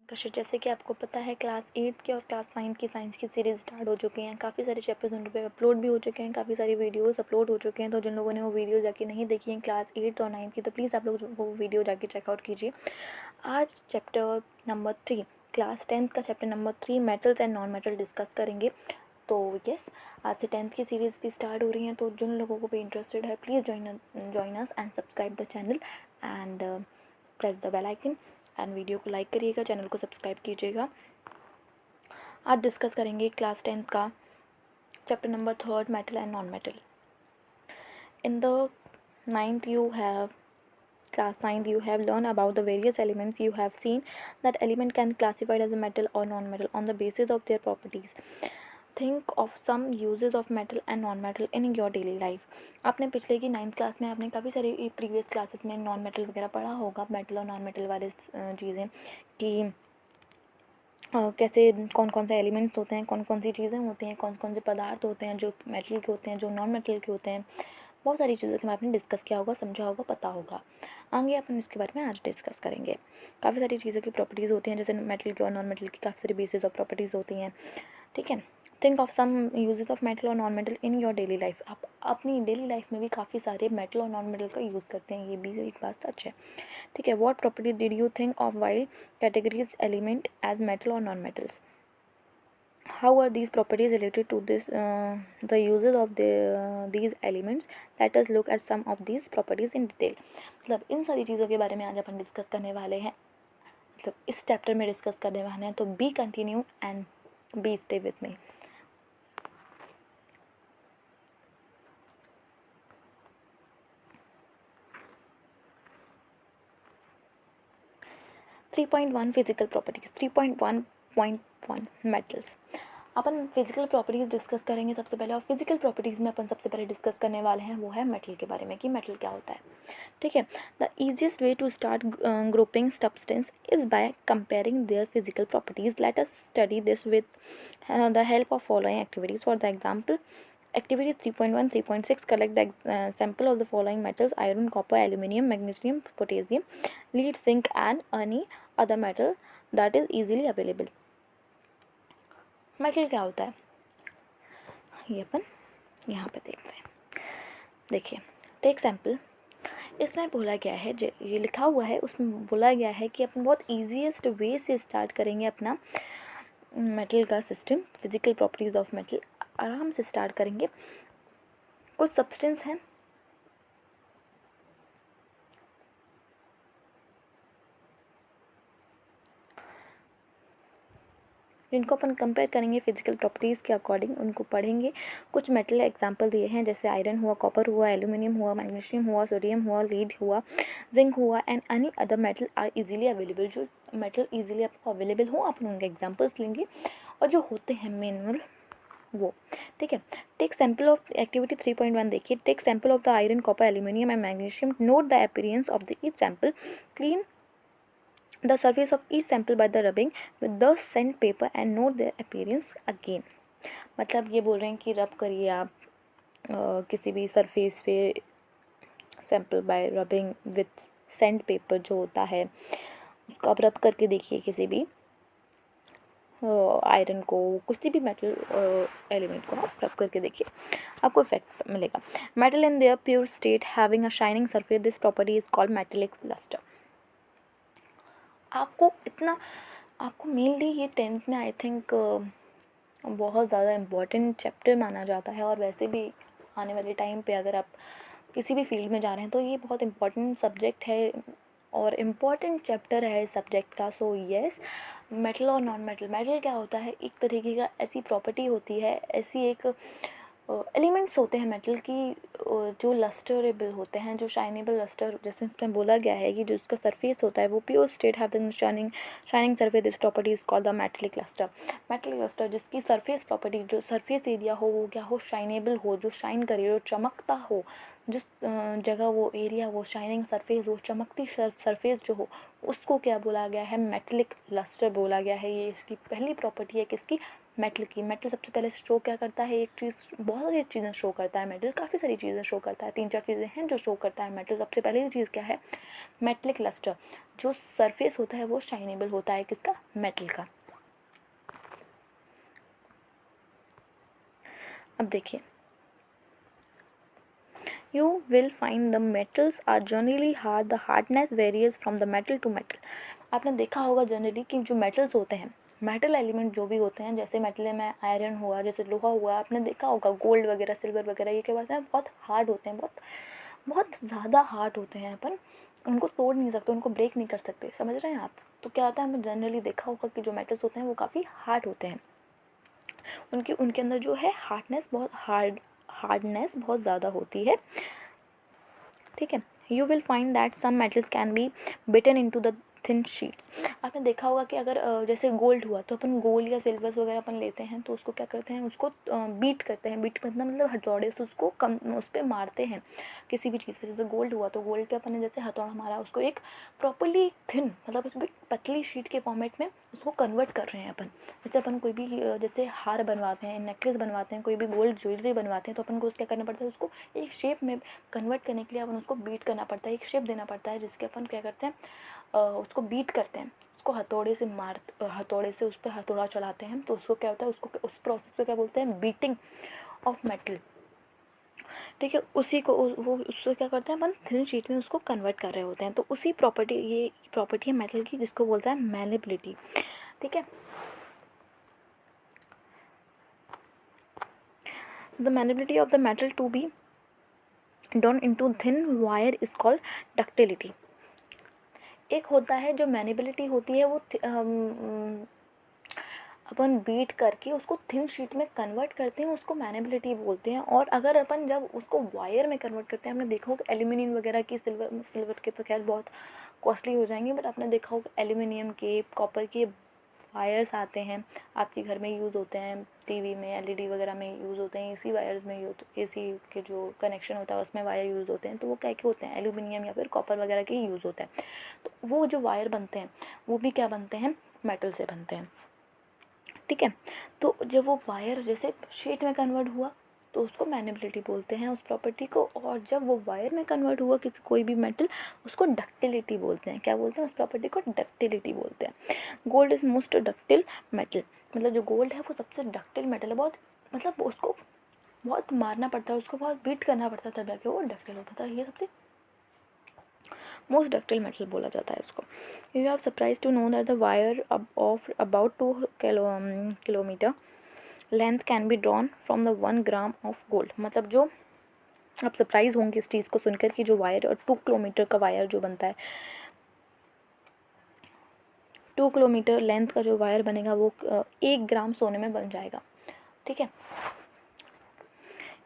कशिश, जैसे कि आपको पता है क्लास 8 की और क्लास 9 की साइंस की सीरीज़ स्टार्ट हो चुकी हैं। काफ़ी सारे चैप्टर्स उन पे अपलोड भी हो चुके हैं, काफ़ी सारी वीडियोस अपलोड हो चुके हैं। तो जिन लोगों ने वो वीडियो जाके नहीं देखी हैं क्लास 8 और 9 की, तो प्लीज़ आप लोग वो वीडियो जाके चेकआउट कीजिए। आज चैप्टर नंबर 3, क्लास 10th का चैप्टर number 3, metals and non metal discuss करेंगे। तो यस, आज से 10th की सीरीज़ भी स्टार्ट हो रही हैं। तो जिन लोगों को भी इंटरेस्टेड है, please join us and subscribe the channel and press the bell icon and video को लाइक करिएगा, चैनल को सब्सक्राइब कीजिएगा। आज डिस्कस करेंगे क्लास 10th का चैप्टर number 3, metal and non metal. In the 9th class 9th you have learned about the various elements. You have seen that element can be classified as a metal or non-metal on the basis of their properties. Think of some uses of metal and non-metal in your daily life. आपने पिछले की 9th class में आपने काफ़ी सारी previous classes में non metal वगैरह पढ़ा होगा, मेटल और नॉन मेटल वाले चीज़ें कि कैसे कौन कौन से एलिमेंट्स होते हैं, कौन कौन सी चीज़ें होती हैं, कौन कौन से पदार्थ होते हैं जो मेटल के होते हैं, जो नॉन मेटल के होते हैं। बहुत सारी चीज़ों के बारे में आपने डिस्कस किया होगा, समझा होगा, पता होगा। आगे अपन इसके बारे में आज डिस्कस करेंगे। काफ़ी सारी चीज़ों की प्रॉपर्टीज़ होती हैं, जैसे मेटल की और नॉन मेटल की काफ़ी सारी बेसिस ऑफ प्रॉपर्टीज़ होती हैं, ठीक है। Think of some uses of metal और non metal in your daily life. आप अपनी डेली लाइफ में भी काफ़ी सारे मेटल और नॉन मेटल का यूज़ करते हैं, ये भी एक बात सच है, ठीक है। What property did you think of while categories element as metal और non metals? How are these properties related to the uses of these elements? Let us look at some of these properties in detail. मतलब इन सारी चीज़ों के बारे में आज अपन discuss करने वाले हैं, मतलब इस चैप्टर में डिस्कस करने वाले हैं। तो B continue and be stay with me. Three point one physical properties, 3.1.1 metals. Upon physical properties discuss करेंगे सबसे पहले, और फिजिकल प्रॉपर्टीज़ में अपन सबसे पहले डिस्कस करने वाले हैं वो है मेटल के बारे में कि मेटल क्या होता है, ठीक है। The easiest way to start grouping substance is by comparing their physical properties. Let us study this with the help of following activities. For the example, activity 3.1 3.6, collect the sample of the following metals: iron, copper, aluminium, magnesium, potassium, lead, zinc and any other metal that is easily available. Metal क्या होता है ये अपन यहाँ पे देखते हैं। देखिए, take sample, इसमें बोला गया है, जो ये लिखा हुआ है उसमें बोला गया है कि अपन बहुत ईजीएस्ट वे से स्टार्ट करेंगे अपना मेटल का system. Physical properties of metal आराम से स्टार्ट करेंगे। कुछ सब्सटेंस हैं जिनको अपन कंपेयर करेंगे फिजिकल प्रॉपर्टीज़ के अकॉर्डिंग, उनको पढ़ेंगे। कुछ मेटल एग्जांपल दिए हैं, जैसे आयरन हुआ, कॉपर हुआ, एल्यूमिनियम हुआ, मैग्नीशियम हुआ, सोडियम हुआ, लीड हुआ, जिंक हुआ and any other metal are easily available. जो मेटल इजीली आपको अवेलेबल हो, अपन उनके एग्जाम्पल्स लेंगे और जो होते हैं मैनुअल वो, ठीक है। टेक सैम्पल ऑफ एक्टिविटी 3.1 देखिए। Take sample of the iron, copper, aluminium and magnesium. Note the appearance of the each sample. Clean the surface of each sample by the rubbing with the sand paper and note their appearance again। मतलब ये बोल रहे हैं कि रब करिए आप किसी भी सरफेस पे sample bye rubbing with sand paper जो होता है, उसको आप रब करके देखिए किसी भी आयरन को, किसी भी मेटल एलिमेंट को आप रब करके देखिए, आपको इफेक्ट मिलेगा। Metal in their pure state having a shining surface, this property is called metallic lustre. आपको मेनली ये 10th में आई थिंक बहुत ज़्यादा इम्पॉर्टेंट चैप्टर माना जाता है, और वैसे भी आने वाले टाइम पे अगर आप किसी भी फील्ड में जा रहे हैं तो ये बहुत इम्पॉर्टेंट सब्जेक्ट है और इम्पॉर्टेंट चैप्टर है इस सब्जेक्ट का। सो यस, मेटल और नॉन मेटल। मेटल क्या होता है? एक तरीके का ऐसी प्रॉपर्टी होती है, ऐसी एक एलिमेंट्स होते हैं मेटल की जो लस्टरेबल होते हैं, जो शाइनेबल लस्टर, जैसे इसमें बोला गया है कि जो उसका सरफेस होता है वो pure state have shining surface, this property is called the metallic lustre. Metallic lustre जिसकी सरफेस प्रॉपर्टी, जो सरफेस एरिया हो वो क्या हो, शाइनेबल हो, जो शाइन करे, जो चमकता हो, जिस जगह वो एरिया, वो शाइनिंग सरफेस, वो चमकती सरफेस जो हो, उसको क्या बोला गया है? मेटेलिक लस्टर बोला गया है। ये इसकी पहली प्रॉपर्टी है किसकी? मेटल की। मेटल सबसे पहले शो क्या करता है, एक चीज़, बहुत सारी चीज़ें शो करता है मेटल, काफ़ी सारी चीज़ें शो करता है, 3-4 चीज़ें हैं जो शो करता है मेटल। सबसे पहली चीज़ क्या है, मेटलिक लस्टर, जो सरफेस होता है वो शाइनेबल होता है किसका, मेटल का। अब देखिए, you will find the metals are generally hard, the hardness varies from the metal to metal। आपने देखा होगा जनरली कि जो मेटल्स होते हैं, मेटल एलिमेंट जो भी होते हैं, जैसे मेटल में आयरन हुआ, जैसे लोहा हुआ, आपने देखा होगा गोल्ड वगैरह, सिल्वर वगैरह, ये क्या बात है, बहुत हार्ड होते हैं, बहुत बहुत ज़्यादा हार्ड होते हैं। अपन उनको तोड़ नहीं सकते, उनको ब्रेक नहीं कर सकते, समझ रहे हैं आप। तो क्या होता है, हमें जनरली देखा होगा कि जो मेटल्स होते हैं वो काफ़ी हार्ड होते हैं, उनके अंदर जो है हार्डनेस बहुत ज़्यादा होती है, ठीक है। You will find that some metals can be beaten into the thin sheets. आपने देखा होगा कि अगर जैसे गोल्ड हुआ, तो अपन गोल्ड या सिल्वर्स वगैरह अपन लेते हैं, तो उसको क्या करते हैं, उसको बीट करते हैं। बीट मतलब हथौड़े से उसको उस पर मारते हैं किसी भी चीज़ पे। जैसे गोल्ड हुआ तो गोल्ड पे अपन ने जैसे हथौड़ा मारा, उसको एक प्रॉपरली थिन, मतलब उसको एक पतली शीट के फॉर्मेट में उसको कन्वर्ट कर रहे हैं अपन। जैसे अपन कोई भी जैसे हार बनवाते हैं, नेकलेस बनवाते हैं, कोई भी गोल्ड ज्वेलरी बनवाते हैं, तो अपन को क्या करना पड़ता है, उसको एक शेप में कन्वर्ट करने के लिए अपन उसको बीट करना पड़ता है, एक शेप देना पड़ता है, जिसके अपन क्या करते हैं, उसको बीट करते हैं, उसको हथौड़े से उस पर हथौड़ा चढ़ाते हैं। तो उसको क्या होता है, उसको उस प्रोसेस को क्या बोलते हैं, बीटिंग ऑफ मेटल, ठीक है। उसी को वो उसको क्या करते हैं, अपन थिन शीट में उसको कन्वर्ट कर रहे होते हैं। तो उसी प्रॉपर्टी, ये प्रॉपर्टी है मेटल की, जिसको बोलता है मैलेबिलिटी, ठीक है। The malleability of the metal to be drawn into thin wire is called ductility. एक होता है जो मैनेबिलिटी होती है, वो अपन बीट करके उसको थिन शीट में कन्वर्ट करते हैं, उसको मैनेबिलिटी बोलते हैं। और अगर अपन जब उसको वायर में कन्वर्ट करते हैं, हमने देखा होगा एल्यूमिनियम वगैरह की, सिल्वर के तो खैर बहुत कॉस्टली हो जाएंगे, बट आपने देखा होगा एल्यूमिनियम के, कॉपर के वायर्स आते हैं, आपके घर में यूज़ होते हैं, टीवी में, एलईडी वगैरह में यूज़ होते हैं, एसी वायर्स में एसी के जो कनेक्शन होता है उसमें वायर यूज़ होते हैं। तो वो क्या के होते हैं, एल्यूमिनियम या फिर कॉपर वगैरह के यूज़ होते हैं। तो वो जो वायर बनते हैं वो भी क्या बनते हैं, मेटल से बनते हैं, ठीक है। तो जब वो वायर जैसे शीट में कन्वर्ट हुआ तो उसको मैनेबिलिटी बोलते हैं उस प्रॉपर्टी को, और जब वो वायर में कन्वर्ट हुआ किसी कोई भी मेटल, उसको डक्टिलिटी बोलते हैं। क्या बोलते हैं, उस प्रॉपर्टी को डक्टिलिटी बोलते हैं। गोल्ड इज़ मोस्ट डक्टिल मेटल, मतलब जो गोल्ड है वो सबसे डक्टिल मेटल है, बहुत, मतलब उसको बहुत मारना पड़ता है, उसको बहुत बीट करना पड़ता है तब जाके वो डक्टिल होता था। ये सबसे मोस्ट डक्टिल मेटल बोला जाता है इसको। You have surprise to know that the wire of about 2 kilometre length can be drawn from the 1 gram of gold. मतलब जो आप सरप्राइज होंगे इस चीज़ को सुनकर कि जो वायर, और 2 किलोमीटर का वायर जो बनता है, 2 किलोमीटर लेंथ का जो वायर बनेगा वो 1 ग्राम सोने में बन जाएगा, ठीक है।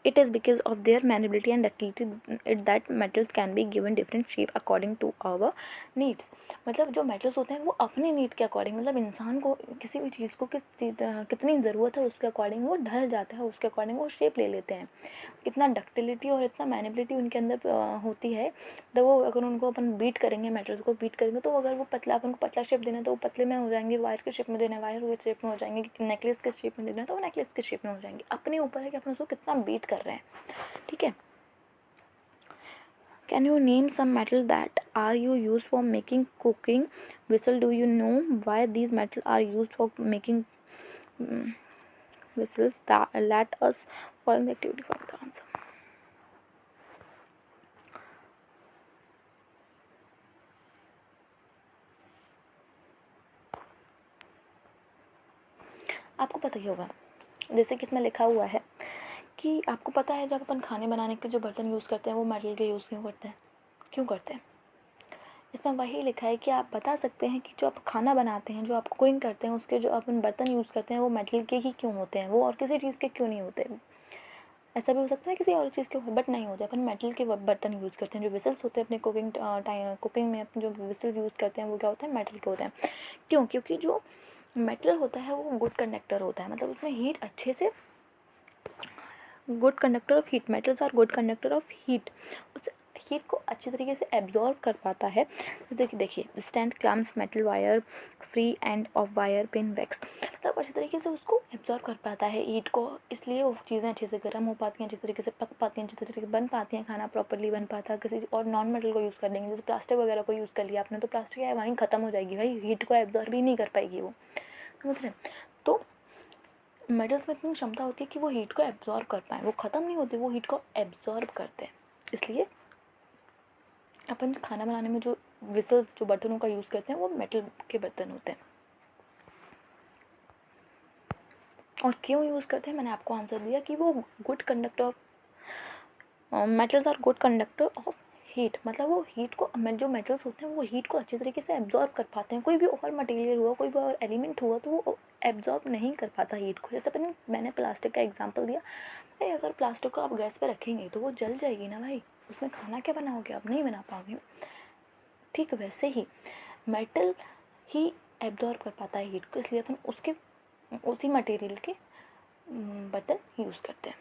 It is because of their malleability and ductility that metals can be given different shape according to our needs। मतलब जो मेटल्स होते हैं वो अपने नीड के अकॉर्डिंग, मतलब इंसान को किसी भी चीज़ को कितनी ज़रूरत है उसके अकॉर्डिंग वो ढल जाता है, उसके अकॉर्डिंग वो शेप ले लेते हैं। इतना डक्टिलिटी और इतना मैनेबिलिटी उनके अंदर होती है। तो वो अगर उनको अपन बीट करेंगे, मेटल्स को बीट करेंगे, तो अगर वो पतला, अपन को पतला शेप देना है तो वो पतले में हो जाएंगे, वायर के शेप में देना है वायर के शेप में हो जाएंगे, नेकलेस के शेप में देना है तो वो नेकलेस के शेप में हो जाएंगे। अपने ऊपर है कि अपन उसको कितना बीट कर रहे हैं, ठीक है। Can you name some metal that are you used for making cooking vessel? Do you know why these metal are used for making vessels? That let us follow the activity for the answer. आपको पता ही होगा, जैसे कि इसमें लिखा हुआ है कि आपको पता है जब अपन खाने बनाने के जो बर्तन यूज़ करते हैं वो मेटल के यूज़ क्यों करते हैं। इसमें वही लिखा है कि आप बता सकते हैं कि जो आप खाना बनाते हैं, जो आप कुकिंग करते हैं, उसके जो अपन बर्तन यूज़ करते हैं वो मेटल के ही क्यों होते हैं, वो और किसी चीज़ के क्यों नहीं होते। ऐसा भी हो सकता है किसी और चीज़ के, बट नहीं होते, अपन मेटल के बर्तन यूज़ करते हैं। जो विसल्स होते हैं अपने कुकिंग में अपन जो विसल यूज़ करते हैं वो क्या होते हैं, मेटल के होते हैं। क्यों, क्योंकि जो मेटल होता है वो गुड कंडक्टर होता है, मतलब उसमें हीट अच्छे से, good conductor of heat, metals are good conductor of heat, उस हीट को अच्छी तरीके से एब्जॉर्ब कर पाता है। तो देखिए stand clumps metal wire free end of wire pin wax, मतलब अच्छी तरीके से उसको एब्जॉर्ब कर पाता है हीट को, इसलिए वो चीज़ें अच्छे से गर्म हो पाती हैं, अच्छी तरीके से पक पाती हैं, अच्छी तरीके से बन पाती हैं, खाना प्रॉपर्ली बन पाता है। किसी और नॉन मेटल को यूज़ कर लेंगे, जैसे प्लास्टिक वगैरह को यूज़ कर लिया आपने, तो प्लास्टिक है वहीं ख़त्म हो जाएगी भाई, हीट को एब्जॉर्ब ही नहीं कर पाएगी वो, समझ रहे हैं। तो मेटल्स में इतनी क्षमता होती है कि वो हीट को एब्जॉर्ब कर पाएँ, वो ख़त्म नहीं होते, वो हीट को एब्जॉर्ब करते हैं। इसलिए अपन खाना बनाने में जो विसल्स, जो बर्तनों का यूज़ करते हैं, वो मेटल के बर्तन होते हैं। और क्यों यूज़ करते हैं, मैंने आपको आंसर दिया कि वो good conductor of metals are good conductor of heat, मतलब वो हीट को, जो मेटल्स होते हैं वो हीट को अच्छी तरीके से एब्जॉर्ब कर पाते हैं। कोई भी और मटेरियल हुआ, कोई भी और एलिमेंट हुआ, तो वो एब्जॉर्ब नहीं कर पाता हीट को। जैसे मैंने प्लास्टिक का एग्जांपल दिया भाई, अगर प्लास्टिक को आप गैस पे रखेंगे तो वो जल जाएगी ना भाई, उसमें खाना क्या बनाओगे आप, नहीं बना पाओगे। ठीक वैसे ही मेटल ही एब्जॉर्ब कर पाता है हीट को, इसलिए अपन उसके उसी मटेरियल के बर्तन यूज़ करते हैं।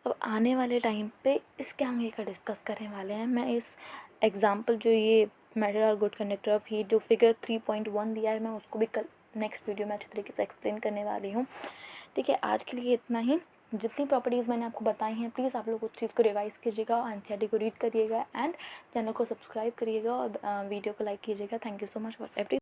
अब आने वाले टाइम पे इसके आगे का डिस्कस करने वाले हैं। मैं इस एग्जांपल, जो ये मेटल और गुड कंडक्टर ऑफ हीट, जो फिगर 3.1 दिया है, मैं उसको भी कल नेक्स्ट वीडियो में अच्छी तरीके से एक्सप्लेन करने वाली हूँ। ठीक है, आज के लिए इतना ही। जितनी प्रॉपर्टीज़ मैंने आपको बताई हैं, प्लीज़ आप लोग उस चीज़ को रिवाइज़ कीजिएगा, एनसीईआरटी को रीड करिएगा एंड चैनल को सब्सक्राइब करिएगा और वीडियो को लाइक कीजिएगा। Thank you so much for every